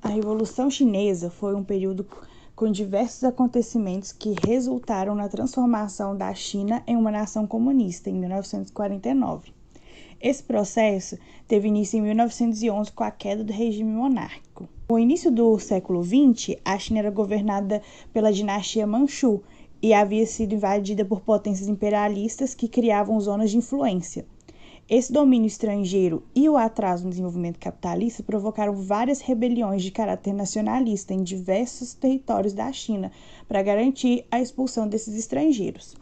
A Revolução Chinesa foi um período com diversos acontecimentos que resultaram na transformação da China em uma nação comunista em 1949. Esse processo teve início em 1911 com a queda do regime monárquico. No início do século XX, a China era governada pela dinastia Manchu e havia sido invadida por potências imperialistas que criavam zonas de influência. Esse domínio estrangeiro e o atraso no desenvolvimento capitalista provocaram várias rebeliões de caráter nacionalista em diversos territórios da China para garantir a expulsão desses estrangeiros.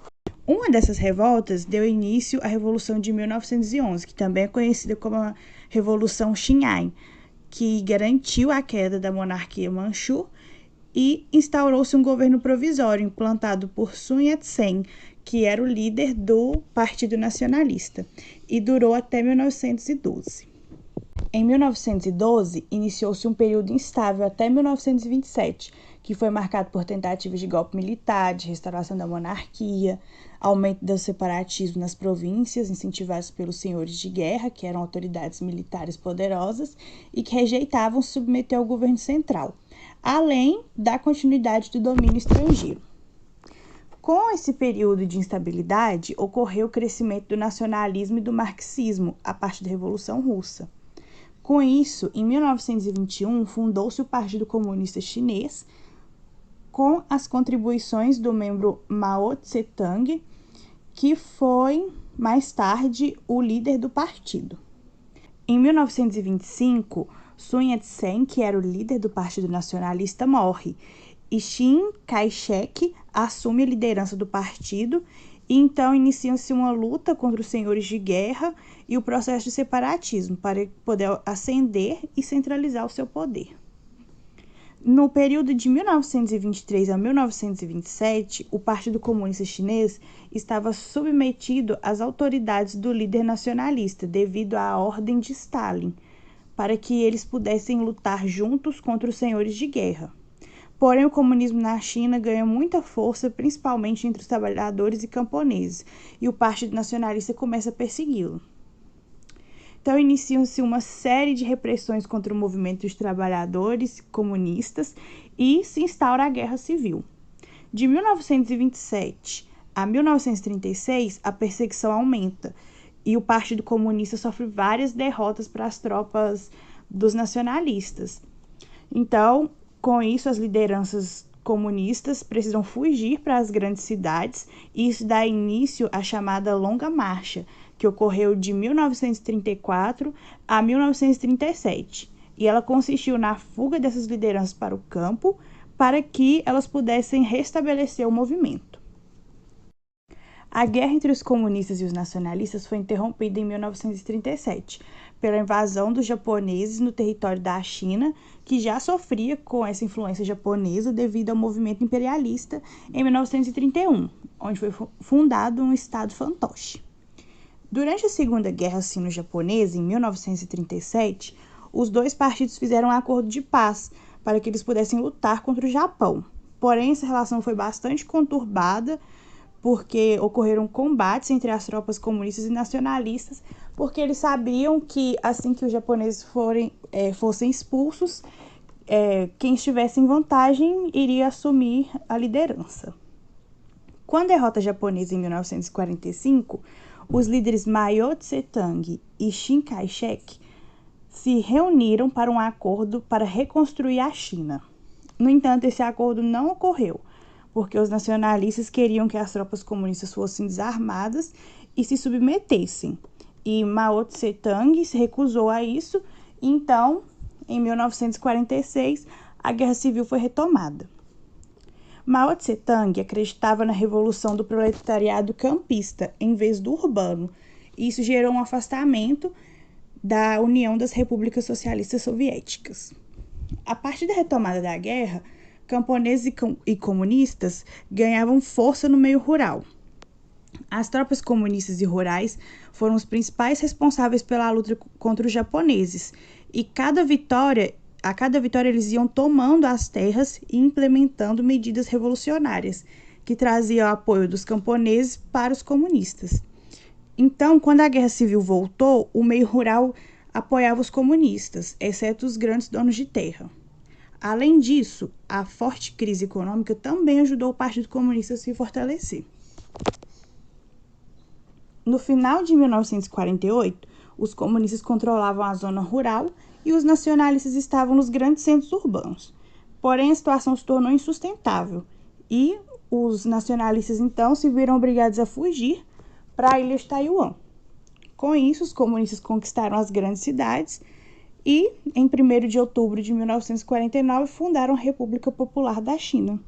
Uma dessas revoltas deu início à Revolução de 1911, que também é conhecida como a Revolução Xinhai, que garantiu a queda da monarquia Manchu e instaurou-se um governo provisório implantado por Sun Yat-sen, que era o líder do Partido Nacionalista, e durou até 1912. Em 1912, iniciou-se um período instável até 1927, que foi marcado por tentativas de golpe militar, de restauração da monarquia, aumento do separatismo nas províncias, incentivados pelos senhores de guerra, que eram autoridades militares poderosas e que rejeitavam se submeter ao governo central, além da continuidade do domínio estrangeiro. Com esse período de instabilidade, ocorreu o crescimento do nacionalismo e do marxismo a partir da Revolução Russa. Com isso, em 1921, fundou-se o Partido Comunista Chinês, com as contribuições do membro Mao Tse-tung, que foi, mais tarde, o líder do partido. Em 1925, Sun Yat-sen, que era o líder do Partido Nacionalista, morre, e Chiang Kai-shek assume a liderança do partido, e então inicia-se uma luta contra os senhores de guerra e o processo de separatismo, para poder ascender e centralizar o seu poder. No período de 1923 a 1927, o Partido Comunista Chinês estava submetido às autoridades do líder nacionalista, devido à ordem de Stalin, para que eles pudessem lutar juntos contra os senhores de guerra. Porém, o comunismo na China ganha muita força, principalmente entre os trabalhadores e camponeses, e o Partido Nacionalista começa a persegui-lo. Então, iniciam-se uma série de repressões contra o movimento dos trabalhadores comunistas e se instaura a Guerra Civil. De 1927 a 1936, a perseguição aumenta e o Partido Comunista sofre várias derrotas para as tropas dos nacionalistas. Então, com isso, as lideranças comunistas precisam fugir para as grandes cidades e isso dá início à chamada Longa Marcha, que ocorreu de 1934 a 1937. E ela consistiu na fuga dessas lideranças para o campo para que elas pudessem restabelecer o movimento. A guerra entre os comunistas e os nacionalistas foi interrompida em 1937 pela invasão dos japoneses no território da China, que já sofria com essa influência japonesa devido ao movimento imperialista em 1931, onde foi fundado um estado fantoche. Durante a Segunda Guerra Sino-Japonesa, em 1937, os dois partidos fizeram um acordo de paz para que eles pudessem lutar contra o Japão. Porém, essa relação foi bastante conturbada, porque ocorreram combates entre as tropas comunistas e nacionalistas, porque eles sabiam que assim que os japoneses fossem expulsos, quem estivesse em vantagem iria assumir a liderança. Com a derrota japonesa em 1945, os líderes Mao Tse-tung e Chiang Kai-shek se reuniram para um acordo para reconstruir a China. No entanto, esse acordo não ocorreu, porque os nacionalistas queriam que as tropas comunistas fossem desarmadas e se submetessem. E Mao Tse-tung se recusou a isso, e então, em 1946, a Guerra Civil foi retomada. Mao Tse-tung acreditava na revolução do proletariado campista em vez do urbano, e isso gerou um afastamento da União das Repúblicas Socialistas Soviéticas. A partir da retomada da guerra, camponeses e comunistas ganhavam força no meio rural. As tropas comunistas e rurais foram os principais responsáveis pela luta contra os japoneses, e a cada vitória eles iam tomando as terras e implementando medidas revolucionárias, que traziam o apoio dos camponeses para os comunistas. Então, quando a Guerra Civil voltou, o meio rural apoiava os comunistas, exceto os grandes donos de terra. Além disso, a forte crise econômica também ajudou o Partido Comunista a se fortalecer. No final de 1948, os comunistas controlavam a zona rural e os nacionalistas estavam nos grandes centros urbanos. Porém, a situação se tornou insustentável e os nacionalistas, então, se viram obrigados a fugir para a ilha de Taiwan. Com isso, os comunistas conquistaram as grandes cidades e, em 1º de outubro de 1949, fundaram a República Popular da China.